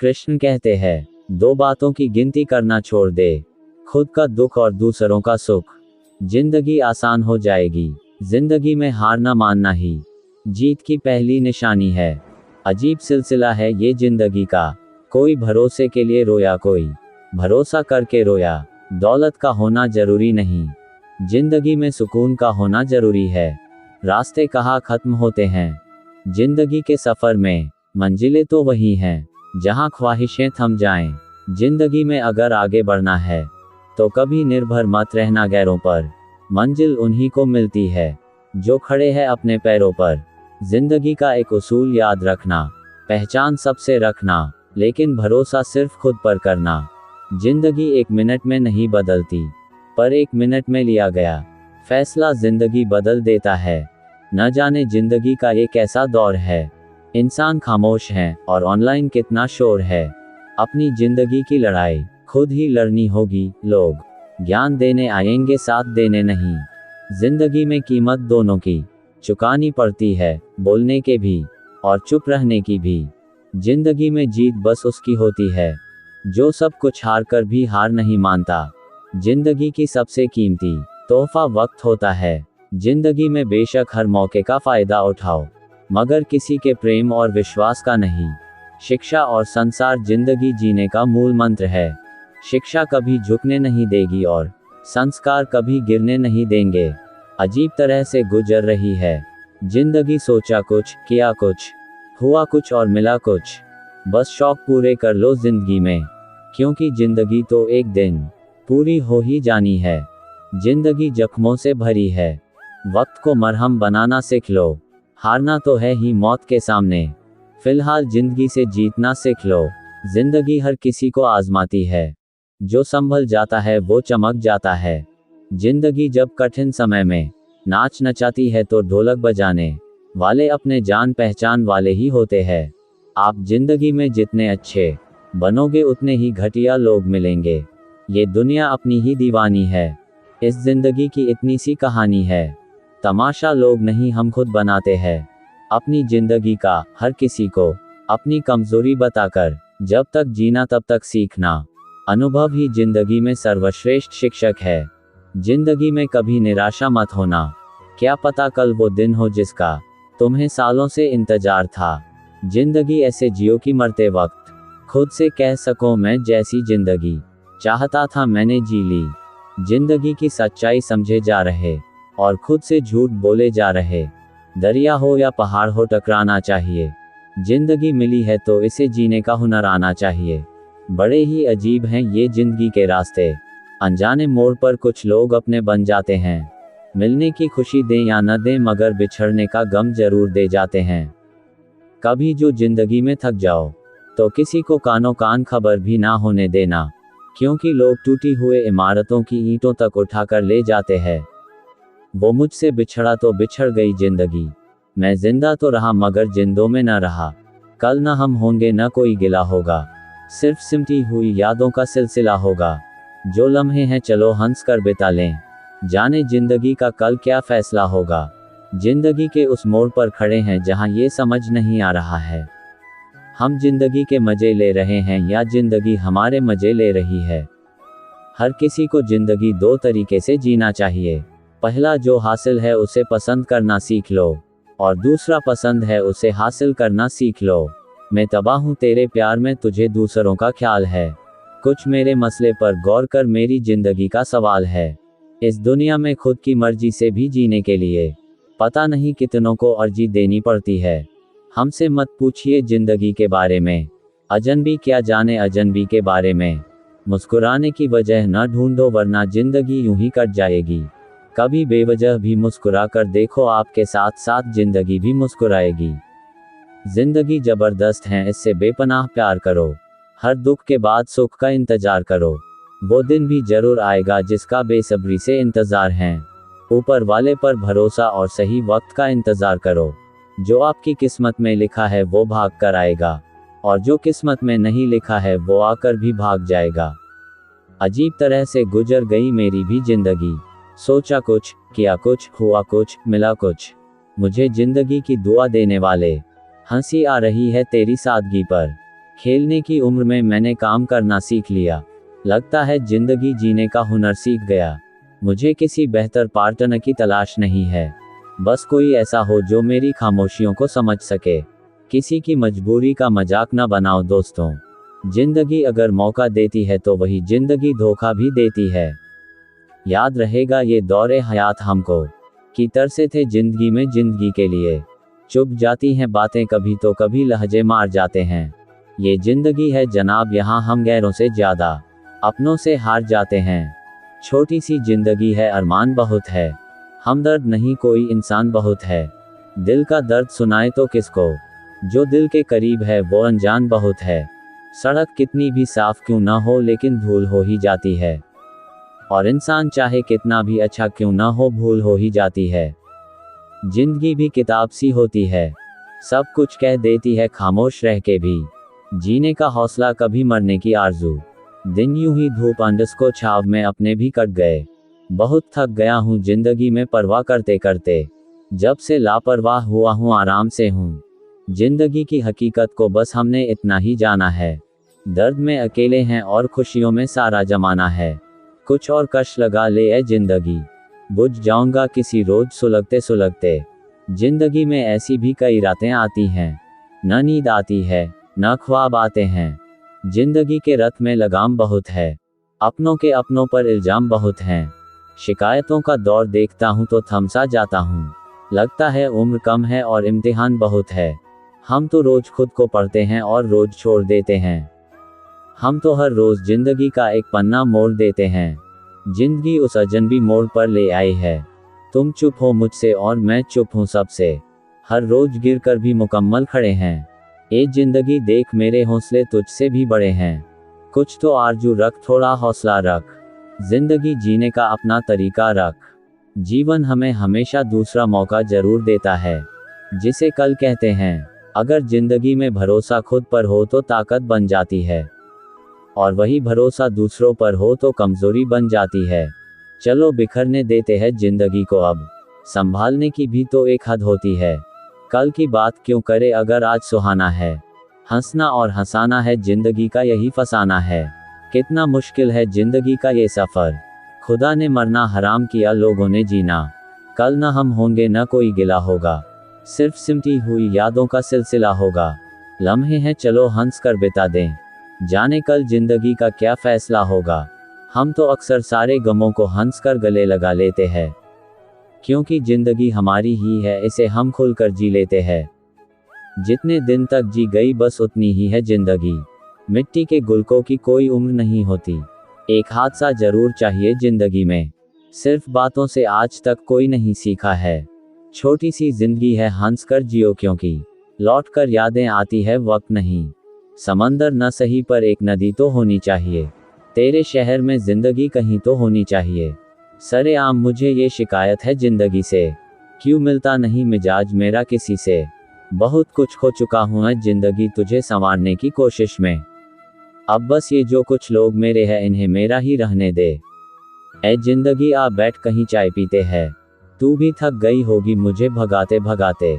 कृष्ण कहते हैं, दो बातों की गिनती करना छोड़ दे, खुद का दुख और दूसरों का सुख। जिंदगी आसान हो जाएगी। जिंदगी में हार न मानना ही जीत की पहली निशानी है। अजीब सिलसिला है ये जिंदगी का, कोई भरोसे के लिए रोया, कोई भरोसा करके रोया। दौलत का होना जरूरी नहीं, जिंदगी में सुकून का होना जरूरी है। रास्ते कहाँ खत्म होते हैं जिंदगी के सफर में, मंजिलें तो वही हैं जहां ख्वाहिशें थम जाएं। जिंदगी में अगर आगे बढ़ना है तो कभी निर्भर मत रहना गैरों पर, मंजिल उन्हीं को मिलती है जो खड़े हैं अपने पैरों पर। जिंदगी का एक उसूल याद रखना, पहचान सबसे रखना, लेकिन भरोसा सिर्फ खुद पर करना। जिंदगी एक मिनट में नहीं बदलती, पर एक मिनट में लिया गया फैसला जिंदगी बदल देता है। न जाने जिंदगी का ये कैसा दौर है, इंसान खामोश हैं और ऑनलाइन कितना शोर है। अपनी जिंदगी की लड़ाई खुद ही लड़नी होगी। लोग ज्ञान देने आएंगे, साथ देने नहीं। जिंदगी में कीमत दोनों की चुकानी पड़ती है, बोलने के भी और चुप रहने की भी। जिंदगी में जीत बस उसकी होती है जो सब कुछ हार कर भी हार नहीं मानता। जिंदगी की सबसे कीमती तोहफा वक्त होता है। जिंदगी में बेशक हर मौके का फायदा उठाओ, मगर किसी के प्रेम और विश्वास का नहीं। शिक्षा और संसार जिंदगी जीने का मूल मंत्र है। शिक्षा कभी झुकने नहीं देगी और संस्कार कभी गिरने नहीं देंगे। अजीब तरह से गुजर रही है जिंदगी, सोचा कुछ, किया कुछ, हुआ कुछ और मिला कुछ। बस शौक पूरे कर लो जिंदगी में, क्योंकि जिंदगी तो एक दिन पूरी हो ही जानी है। जिंदगी जख्मों से भरी है, वक्त को मरहम बनाना सीख लो। हारना तो है ही मौत के सामने, फिलहाल जिंदगी से जीतना सीख लो। जिंदगी हर किसी को आजमाती है, जो संभल जाता है वो चमक जाता है। जिंदगी जब कठिन समय में नाच नचाती है तो ढोलक बजाने वाले अपने जान पहचान वाले ही होते हैं। आप जिंदगी में जितने अच्छे बनोगे उतने ही घटिया लोग मिलेंगे। ये दुनिया अपनी ही दीवानी है, इस जिंदगी की इतनी सी कहानी है। तमाशा लोग नहीं हम खुद बनाते हैं अपनी जिंदगी का, हर किसी को अपनी कमजोरी बताकर। जब तक जीना तब तक सीखना, अनुभव ही जिंदगी में सर्वश्रेष्ठ शिक्षक है। जिंदगी में कभी निराशा मत होना, क्या पता कल वो दिन हो जिसका तुम्हें सालों से इंतजार था। जिंदगी ऐसे जियो कि मरते वक्त खुद से कह सको मैं जैसी जिंदगी चाहता था मैंने जी ली। जिंदगी की सच्चाई समझे जा रहे और खुद से झूठ बोले जा रहे। दरिया हो या पहाड़ हो टकराना चाहिए। जिंदगी मिली है तो इसे जीने का हुनर आना चाहिए। बड़े ही अजीब हैं ये जिंदगी के रास्ते, अनजाने मोड़ पर कुछ लोग अपने बन जाते हैं। मिलने की खुशी दें या न दें, मगर बिछड़ने का गम जरूर दे जाते हैं। कभी जो जिंदगी में थक जाओ तो किसी को कानो कान खबर भी ना होने देना, क्योंकि लोग टूटी हुए इमारतों की ईंटों तक उठाकर ले जाते हैं। वो मुझसे बिछड़ा तो बिछड़ गई जिंदगी, मैं जिंदा तो रहा मगर जिंदों में न रहा। कल न हम होंगे न कोई गिला होगा, सिर्फ सिमटी हुई यादों का सिलसिला होगा। जो लम्हे हैं चलो हंस कर बिता लें, जाने जिंदगी का कल क्या फैसला होगा। जिंदगी के उस मोड़ पर खड़े हैं जहां ये समझ नहीं आ रहा है, हम जिंदगी के मजे ले रहे हैं या जिंदगी हमारे मजे ले रही है। हर किसी को जिंदगी दो तरीके से जीना चाहिए। पहला, जो हासिल है उसे पसंद करना सीख लो, और दूसरा, पसंद है उसे हासिल करना सीख लो। मैं तबाह हूँ तेरे प्यार में, तुझे दूसरों का ख्याल है। कुछ मेरे मसले पर गौर कर, मेरी जिंदगी का सवाल है। इस दुनिया में खुद की मर्जी से भी जीने के लिए पता नहीं कितनों को अर्जी देनी पड़ती है। हमसे मत पूछिए जिंदगी के बारे में, अजनबी क्या जाने अजनबी के बारे में। मुस्कुराने की वजह न ढूंढो वरना जिंदगी यूं ही कट जाएगी। कभी बेवजह भी मुस्कुरा कर देखो, आपके साथ साथ जिंदगी भी मुस्कुराएगी। जिंदगी जबरदस्त है, इससे बेपनाह प्यार करो। हर दुख के बाद सुख का इंतजार करो, वो दिन भी जरूर आएगा जिसका बेसब्री से इंतजार है। ऊपर वाले पर भरोसा और सही वक्त का इंतजार करो। जो आपकी किस्मत में लिखा है वो भाग कर आएगा, और जो किस्मत में नहीं लिखा है वो आकर भी भाग जाएगा। अजीब तरह से गुजर गई मेरी भी जिंदगी, सोचा कुछ, किया कुछ, हुआ कुछ, मिला कुछ। मुझे जिंदगी की दुआ देने वाले, हंसी आ रही है तेरी सादगी पर, खेलने की उम्र में मैंने काम करना सीख लिया। लगता है जिंदगी जीने का हुनर सीख गया। मुझे किसी बेहतर पार्टनर की तलाश नहीं है, बस कोई ऐसा हो जो मेरी खामोशियों को समझ सके। किसी की मजबूरी का मजाक न बनाओ दोस्तों। जिंदगी अगर मौका देती है तो वही जिंदगी धोखा भी देती है। याद रहेगा ये दौरे हयात हमको, कि तरसे थे जिंदगी में जिंदगी के लिए। चुप जाती हैं बातें कभी तो कभी लहजे मार जाते हैं। ये जिंदगी है जनाब, यहाँ हम गैरों से ज्यादा अपनों से हार जाते हैं। छोटी सी जिंदगी है, अरमान बहुत है, हमदर्द नहीं कोई इंसान बहुत है। दिल का दर्द सुनाए तो किसको, जो दिल के करीब है वो अनजान बहुत है। सड़क कितनी भी साफ क्यों ना हो लेकिन धूल हो ही जाती है, और इंसान चाहे कितना भी अच्छा क्यों ना हो भूल हो ही जाती है। जिंदगी भी किताब सी होती है, सब कुछ कह देती है खामोश रह के भी। जीने का हौसला कभी मरने की आरज़ू। दिन यूं ही धूप अंधस को छाव में अपने भी कट गए। बहुत थक गया हूँ जिंदगी में परवाह करते करते, जब से लापरवाह हुआ हूँ आराम से हूँ। जिंदगी की हकीकत को बस हमने इतना ही जाना है, दर्द में अकेले हैं और खुशियों में सारा जमाना है। कुछ और कश लगा ले ए जिंदगी, बुझ जाऊंगा किसी रोज सुलगते सुलगते। जिंदगी में ऐसी भी कई रातें आती हैं, न नींद आती है न ख्वाब आते हैं। जिंदगी के रथ में लगाम बहुत है, अपनों के अपनों पर इल्जाम बहुत हैं। शिकायतों का दौर देखता हूँ तो थमसा जाता हूँ। लगता है उम्र कम है और इम्तिहान बहुत है। हम तो रोज खुद को पढ़ते हैं और रोज छोड़ देते हैं। हम तो हर रोज जिंदगी का एक पन्ना मोड़ देते हैं। जिंदगी उस अजनबी मोड़ पर ले आई है। तुम चुप हो मुझसे और मैं चुप हूँ सबसे। हर रोज गिर कर भी मुकम्मल खड़े हैं। ए जिंदगी देख मेरे हौसले तुझसे भी बड़े हैं। कुछ तो आरजू रख, थोड़ा हौसला रख, जिंदगी जीने का अपना तरीका रख। जीवन हमें हमेशा दूसरा मौका जरूर देता है, जिसे कल कहते हैं। अगर जिंदगी में भरोसा खुद पर हो तो ताकत बन जाती है, और वही भरोसा दूसरों पर हो तो कमजोरी बन जाती है। चलो बिखरने देते हैं जिंदगी को अब, संभालने की भी तो एक हद होती है। कल की बात क्यों करे अगर आज सुहाना है। हंसना और हंसाना है जिंदगी का यही फसाना है। कितना मुश्किल है जिंदगी का ये सफर, खुदा ने मरना हराम किया लोगों ने जीना। कल न हम होंगे न कोई गिला होगा, सिर्फ सिमटी हुई यादों का सिलसिला होगा। लम्हे हैं चलो हंस कर बिता दें, जाने कल जिंदगी का क्या फैसला होगा। हम तो अक्सर सारे गमों को हंस कर गले लगा लेते हैं, क्योंकि जिंदगी हमारी ही है, इसे हम खुलकर जी लेते हैं। जितने दिन तक जी गई बस उतनी ही है जिंदगी। मिट्टी के गुलकों की कोई उम्र नहीं होती। एक हादसा जरूर चाहिए जिंदगी में, सिर्फ बातों से आज तक कोई नहीं सीखा है। छोटी सी जिंदगी है हंस कर जियो, क्योंकि लौट कर यादें आती है वक्त नहीं। समंदर न सही पर एक नदी तो होनी चाहिए, तेरे शहर में जिंदगी कहीं तो होनी चाहिए। सरेआम मुझे ये शिकायत है जिंदगी से, क्यों मिलता नहीं मिजाज मेरा किसी से। बहुत कुछ खो चुका हूँ मैं जिंदगी तुझे संवारने की कोशिश में। अब बस ये जो कुछ लोग मेरे हैं इन्हें मेरा ही रहने दे। ऐ जिंदगी आ बैठ कहीं चाय पीते हैं, तू भी थक गई होगी मुझे भगाते भगाते।